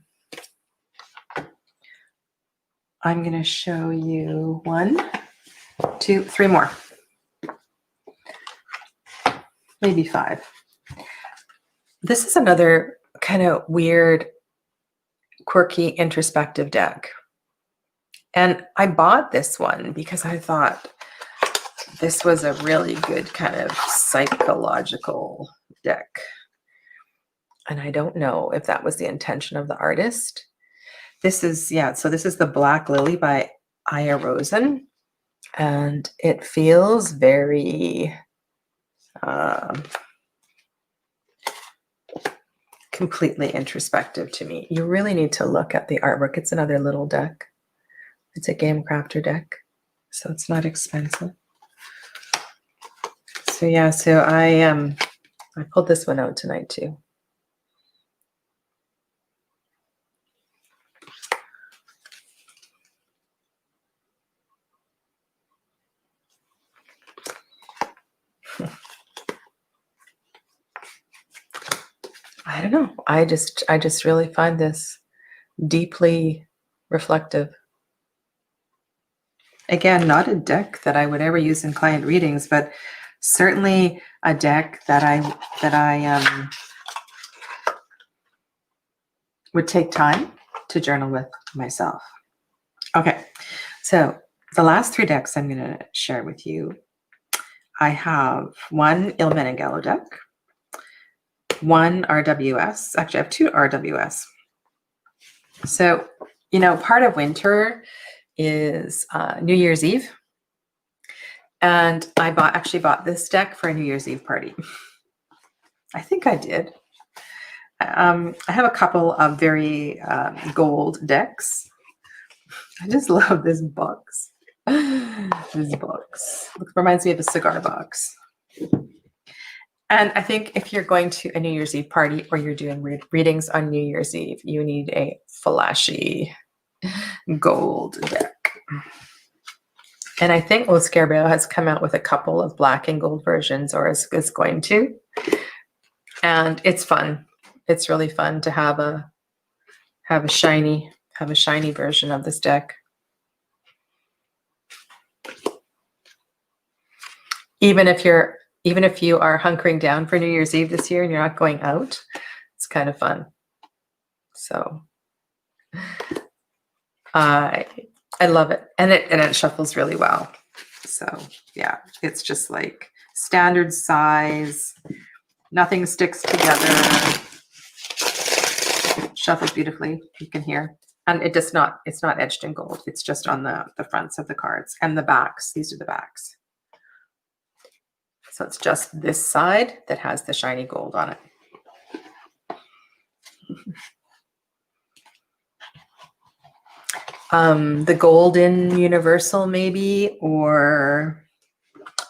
going to show you 1, 2, 3 more. Maybe 5. This is another kind of weird, quirky, introspective deck. And I bought this one because I thought this was a really good kind of psychological deck. And I don't know if that was the intention of the artist. This is, yeah, so this is the Black Lily by Aya Rosen. And it feels very completely introspective to me. You really need to look at the artwork. It's another little deck. It's a Game Crafter deck, so it's not expensive. So yeah, so I pulled this one out tonight too. I don't know. I just really find this deeply reflective. Again, not a deck that I would ever use in client readings, but Certainly a deck that I would take time to journal with myself. Okay, so the last 3 decks I'm going to share with you. I have one Il Menengello deck, one RWS. Actually, I have 2 RWS. So, you know, part of winter is New Year's Eve. And I actually bought this deck for a New Year's Eve party. I think I did. I have a couple of very gold decks. I just love this box. This box. It reminds me of a cigar box. And I think if you're going to a New Year's Eve party or you're doing readings on New Year's Eve, you need a flashy gold deck. And I think Oscarbeau has come out with a couple of black and gold versions, or is going to. And it's fun. It's really fun to have a shiny version of this deck. Even if you are hunkering down for New Year's Eve this year and you're not going out, it's kind of fun. So I love it. And it shuffles really well. So yeah, it's just like standard size. Nothing sticks together. Shuffles beautifully, you can hear. And it's not edged in gold. It's just on the fronts of the cards and the backs. These are the backs. So it's just this side that has the shiny gold on it. The Golden Universal maybe, or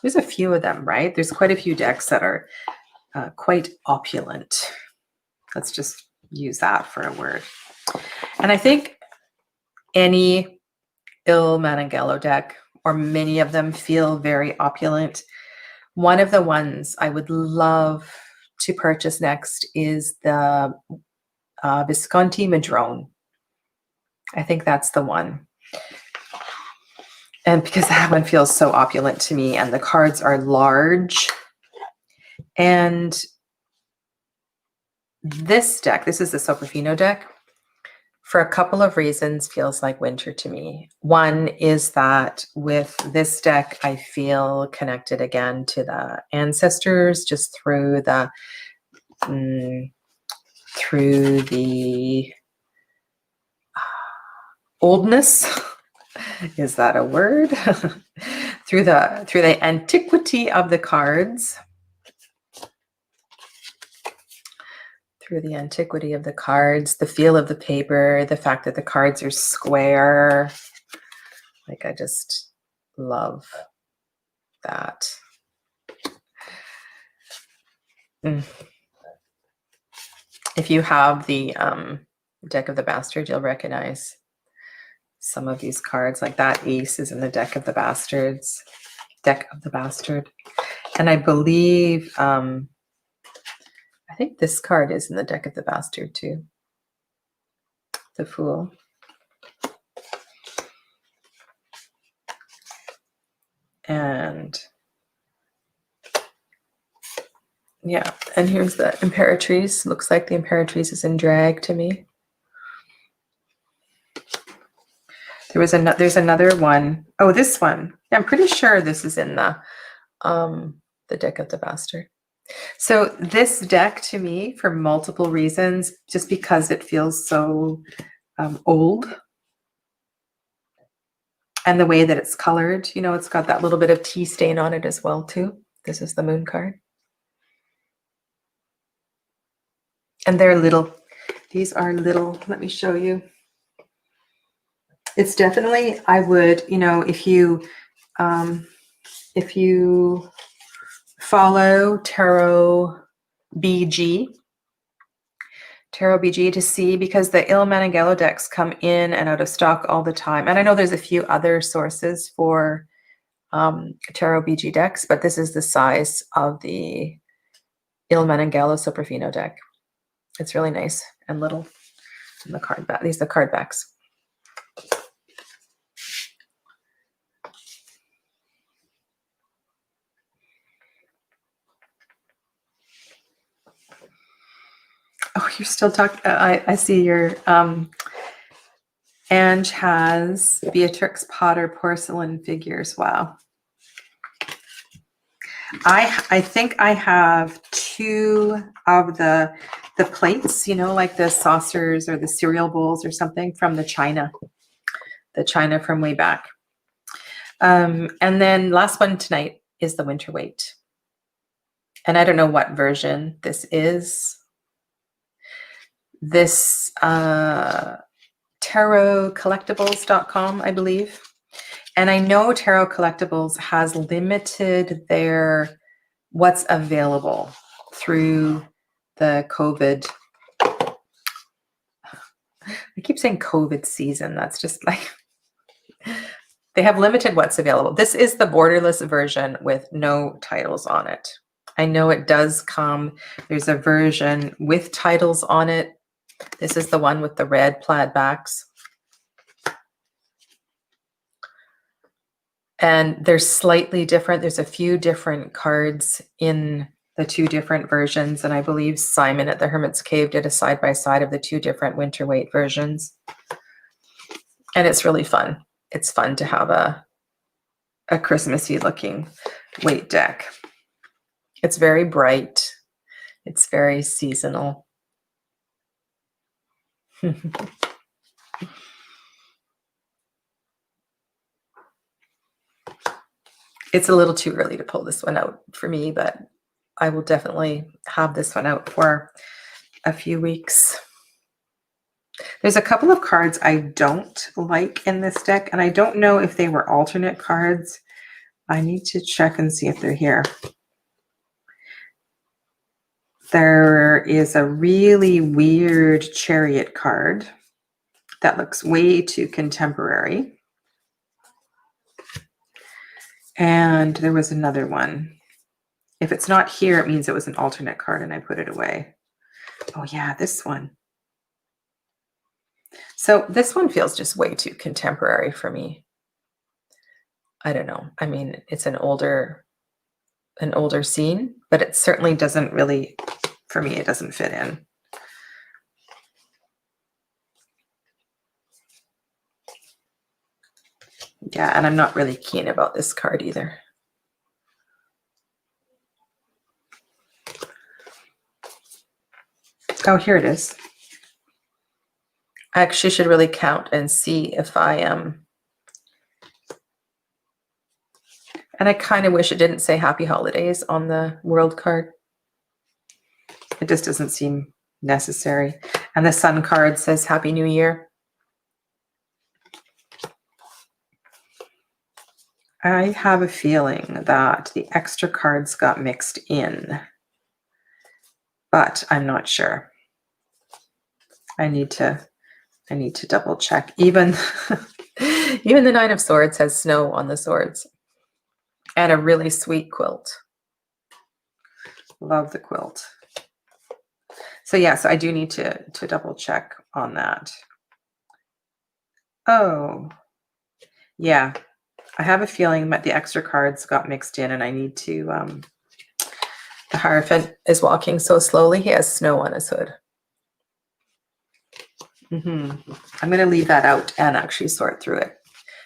there's a few of them, right? There's quite a few decks that are quite opulent. Let's just use that for a word. And I think any Il Menengello deck, or many of them, feel very opulent. One of the ones I would love to purchase next is the Visconti Madrone. I think that's the one. And because that one feels so opulent to me, and the cards are large. And this deck, this is the Soprafino deck, for a couple of reasons feels like winter to me. One is that with this deck, I feel connected again to the ancestors, just through the oldness. Is that a word? through the antiquity of the cards. Through the antiquity of the cards, the feel of the paper, the fact that the cards are square. Like, I just love that. If you have the deck of the Bastard, you'll recognize some of these cards. Like that ace is in the deck of the Bastards. Deck of the Bastard. And I believe I think this card is in the deck of the Bastard too. The Fool. And yeah, and here's the Imperatrice. Looks like the Imperatrice is in drag to me. There's another one. Oh, this one. I'm pretty sure this is in the deck of the Bastard. So this deck to me, for multiple reasons, just because it feels so old, and the way that it's colored, you know, it's got that little bit of tea stain on it as well too. This is the Moon card. And they're little. These are little. Let me show you. It's definitely, I would, you know, if you follow Tarot BG to see, because the Il Menengello decks come in and out of stock all the time. And I know there's a few other sources for Tarot BG decks, but this is the size of the Il Menengello Soprafino deck. It's really nice and little. And the card back. These are the card backs. Oh, you're still talking. I see your Ange has Beatrix Potter porcelain figures. Wow. I think I have 2 of the plates, like the saucers or the cereal bowls or something from the china from way back. And then last one tonight is the winter weight. And I don't know what version this is. This tarotcollectibles.com, I believe. And I know Tarot Collectibles has limited their what's available through the COVID. I keep saying COVID season. That's just like, they have limited what's available. This is the borderless version with no titles on it. I know it does come, there's a version with titles on it. This is the one with the red plaid backs. And they're slightly different. There's a few different cards in the 2 different versions. And I believe Simon at the Hermit's Cave did a side-by-side of the 2 different winter weight versions. And it's really fun. It's fun to have a Christmassy looking weight deck. It's very bright. It's very seasonal. It's a little too early to pull this one out for me, but I will definitely have this one out for a few weeks. There's a couple of cards I don't like in this deck, and I don't know if they were alternate cards. I need to check and see if they're here. There is a really weird Chariot card that looks way too contemporary. And there was another one. If it's not here, it means it was an alternate card and I put it away. Oh yeah, this one. So this one feels just way too contemporary for me. I don't know. I mean, it's an older scene, but it certainly doesn't really, for me, it doesn't fit in. Yeah, and I'm not really keen about this card either. Oh, here it is. I actually should really count and see if I am. And I kind of wish it didn't say Happy Holidays on the World card. It just doesn't seem necessary. And the Sun card says Happy New Year. I have a feeling that the extra cards got mixed in, but I'm not sure. I need to double check. Even even the Nine of Swords has snow on the swords and a really sweet quilt. Love the quilt. So yeah, so I do need to double check on that. Oh, yeah. I have a feeling that the extra cards got mixed in and I need to, the Hierophant is walking so slowly, he has snow on his hood. I'm going to leave that out and actually sort through it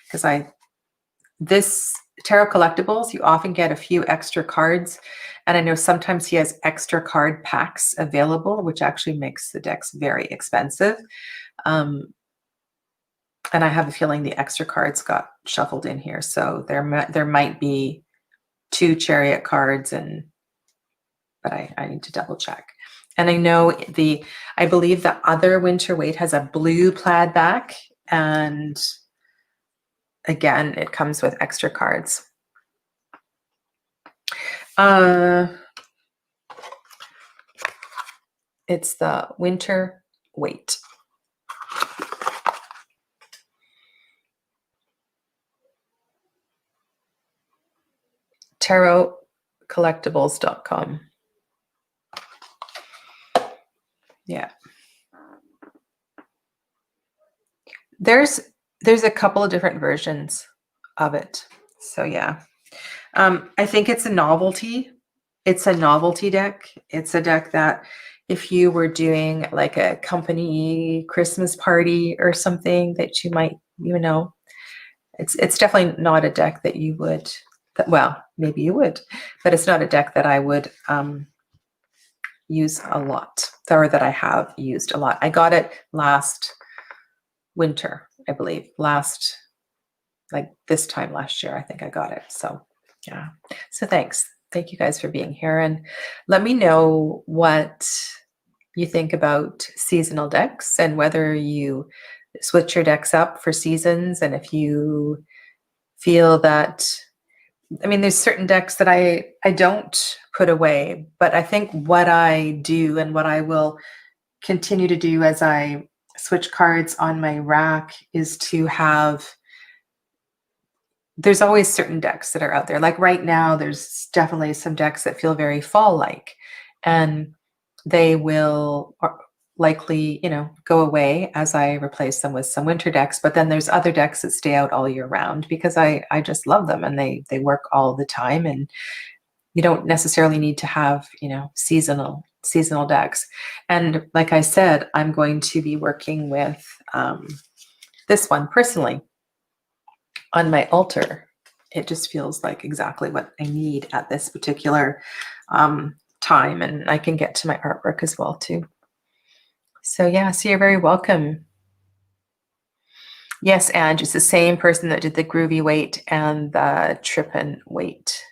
because this Tarot Collectibles, you often get a few extra cards. And I know sometimes he has extra card packs available, which actually makes the decks very expensive. And I have a feeling the extra cards got shuffled in here. So there might be 2 Chariot cards, but I need to double check. And I know I believe the other winter weight has a blue plaid back. And again, it comes with extra cards. It's the winter weight. tarotcollectibles.com. Yeah. There's a couple of different versions of it. So yeah. I think it's a novelty. It's a novelty deck. It's a deck that if you were doing like a company Christmas party or something that you might, it's definitely not a deck that you would, well, maybe you would, but it's not a deck that I would use a lot, or that I have used a lot. I got it last winter, I believe, like this time last year, I think I got it. So yeah. So thanks. Thank you guys for being here, and let me know what you think about seasonal decks and whether you switch your decks up for seasons, and if you feel that, I mean, there's certain decks that I don't put away, but I think what I do and what I will continue to do as I switch cards on my rack is to have, there's always certain decks that are out there. Like right now, there's definitely some decks that feel very fall-like, and they will likely, go away as I replace them with some winter decks. But then there's other decks that stay out all year round because I just love them, and they work all the time. And you don't necessarily need to have, seasonal decks. And like I said, I'm going to be working with this one personally on my altar. It just feels like exactly what I need at this particular time, and I can get to my artwork as well too. So yeah, so you're very welcome. Yes, Ange, it's the same person that did the groovy weight and the trippin' weight.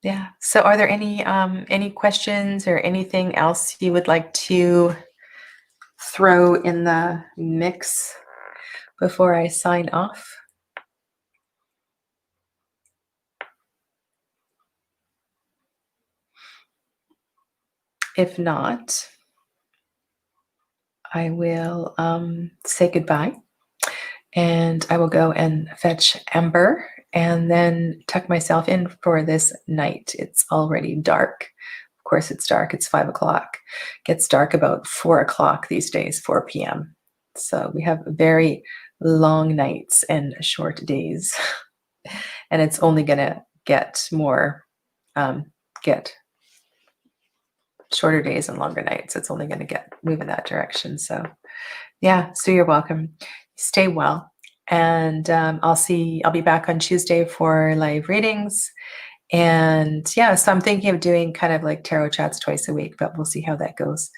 Yeah. So are there any questions or anything else you would like to throw in the mix before I sign off? If not, I will say goodbye, and I will go and fetch Ember and then tuck myself in for this night. It's already dark. Of course, it's dark. It's 5 o'clock. It gets dark about 4 o'clock these days, 4 p.m. So we have very long nights and short days. And it's only going to get more, get shorter days and longer nights. It's only going to move in that direction. So yeah, so you're welcome. Stay well. And I'll be back on Tuesday for live readings. And yeah, so I'm thinking of doing kind of like tarot chats twice a week, but we'll see how that goes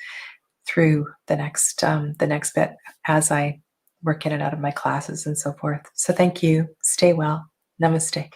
through the next bit as I work in and out of my classes and so forth. So thank you. Stay well. Namaste.